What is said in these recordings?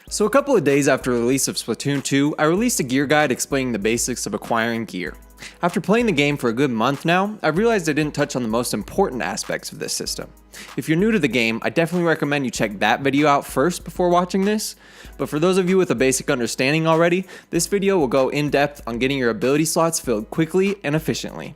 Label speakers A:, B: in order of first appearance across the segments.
A: So a couple of days after the release of Splatoon 2, I released a gear guide explaining the basics of acquiring gear. After playing the game for a good month now, I've realized I didn't touch on the most important aspects of this system. If you're new to the game, I definitely recommend you check that video out first before watching this, but for those of you with a basic understanding already, this video will go in depth on getting your ability slots filled quickly and efficiently.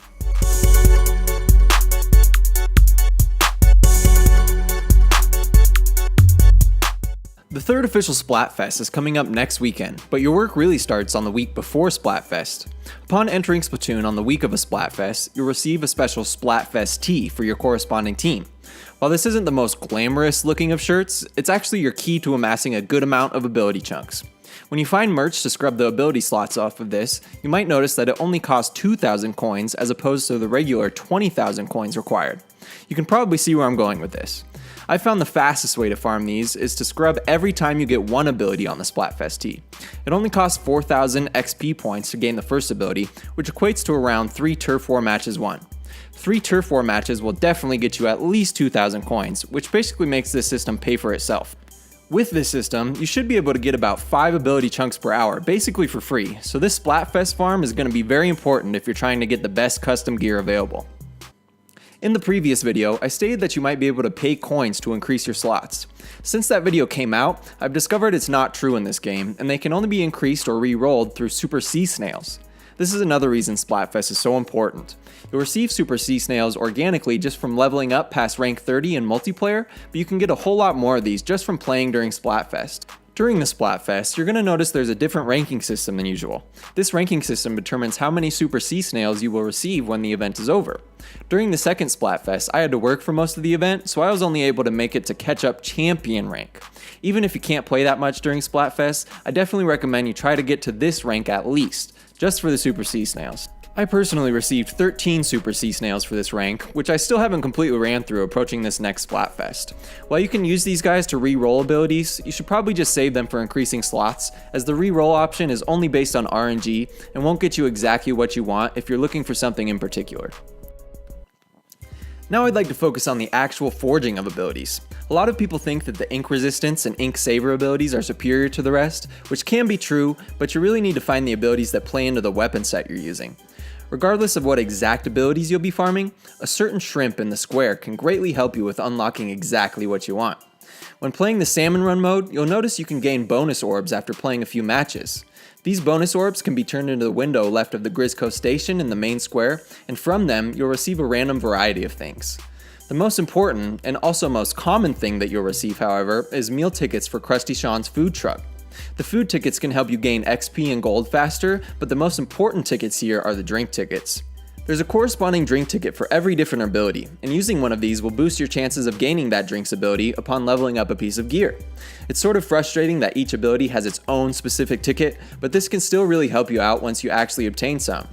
A: The third official Splatfest is coming up next weekend, but your work really starts on the week before Splatfest. Upon entering Splatoon on the week of a Splatfest, you'll receive a special Splatfest Tea for your corresponding team. While this isn't the most glamorous looking of shirts, it's actually your key to amassing a good amount of ability chunks. When you find merch to scrub the ability slots off of this, you might notice that it only costs 2,000 coins as opposed to the regular 20,000 coins required. You can probably see where I'm going with this. I found the fastest way to farm these is to scrub every time you get one ability on the Splatfest Tea. It only costs 4,000 XP points to gain the first ability, which equates to around 3 Turf War matches won. 3 Turf War matches will definitely get you at least 2,000 coins, which basically makes this system pay for itself. With this system, you should be able to get about 5 ability chunks per hour, basically for free, so this Splatfest farm is going to be very important if you're trying to get the best custom gear available. In the previous video, I stated that you might be able to pay coins to increase your slots. Since that video came out, I've discovered it's not true in this game, and they can only be increased or re-rolled through Super Sea Snails. This is another reason Splatfest is so important. You'll receive Super Sea Snails organically just from leveling up past rank 30 in multiplayer, but you can get a whole lot more of these just from playing during Splatfest. During the Splatfest, you're going to notice there's a different ranking system than usual. This ranking system determines how many Super Sea Snails you will receive when the event is over. During the second Splatfest, I had to work for most of the event, so I was only able to make it to catch up champion rank. Even if you can't play that much during Splatfest, I definitely recommend you try to get to this rank at least, just for the Super Sea Snails. I personally received 13 Super Sea Snails for this rank, which I still haven't completely ran through approaching this next Splatfest. While you can use these guys to re-roll abilities, you should probably just save them for increasing slots, as the re-roll option is only based on RNG and won't get you exactly what you want if you're looking for something in particular. Now I'd like to focus on the actual forging of abilities. A lot of people think that the ink resistance and ink saver abilities are superior to the rest, which can be true, but you really need to find the abilities that play into the weapon set you're using. Regardless of what exact abilities you'll be farming, a certain shrimp in the square can greatly help you with unlocking exactly what you want. When playing the Salmon Run mode, you'll notice you can gain bonus orbs after playing a few matches. These bonus orbs can be turned into the window left of the Grizzco station in the main square, and from them you'll receive a random variety of things. The most important, and also most common thing that you'll receive, however, is meal tickets for Krusty Sean's food truck. The food tickets can help you gain XP and gold faster, but the most important tickets here are the drink tickets. There's a corresponding drink ticket for every different ability, and using one of these will boost your chances of gaining that drink's ability upon leveling up a piece of gear. It's sort of frustrating that each ability has its own specific ticket, but this can still really help you out once you actually obtain some.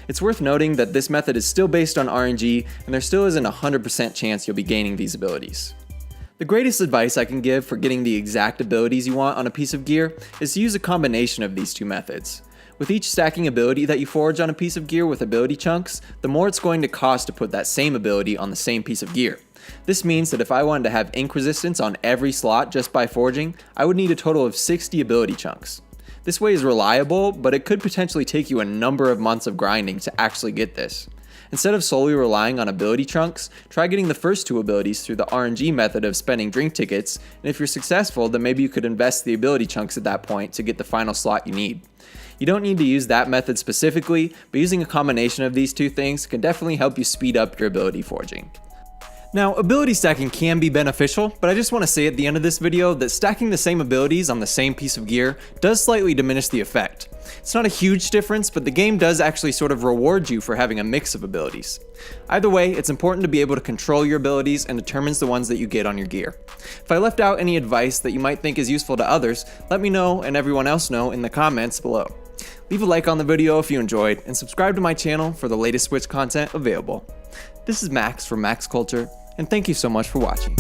A: It's worth noting that this method is still based on RNG, and there still isn't a 100% chance you'll be gaining these abilities. The greatest advice I can give for getting the exact abilities you want on a piece of gear is to use a combination of these two methods. With each stacking ability that you forge on a piece of gear with ability chunks, the more it's going to cost to put that same ability on the same piece of gear. This means that if I wanted to have ink resistance on every slot just by forging, I would need a total of 60 ability chunks. This way is reliable, but it could potentially take you a number of months of grinding to actually get this. Instead of solely relying on ability chunks, try getting the first 2 abilities through the RNG method of spending drink tickets, and if you're successful, then maybe you could invest the ability chunks at that point to get the final slot you need. You don't need to use that method specifically, but using a combination of these 2 things can definitely help you speed up your ability forging. Now, ability stacking can be beneficial, but I just want to say at the end of this video that stacking the same abilities on the same piece of gear does slightly diminish the effect. It's not a huge difference, but the game does actually sort of reward you for having a mix of abilities. Either way, it's important to be able to control your abilities and determines the ones that you get on your gear. If I left out any advice that you might think is useful to others, let me know and everyone else know in the comments below. Leave a like on the video if you enjoyed, and subscribe to my channel for the latest Switch content available. This is Max from Max Culture, and thank you so much for watching.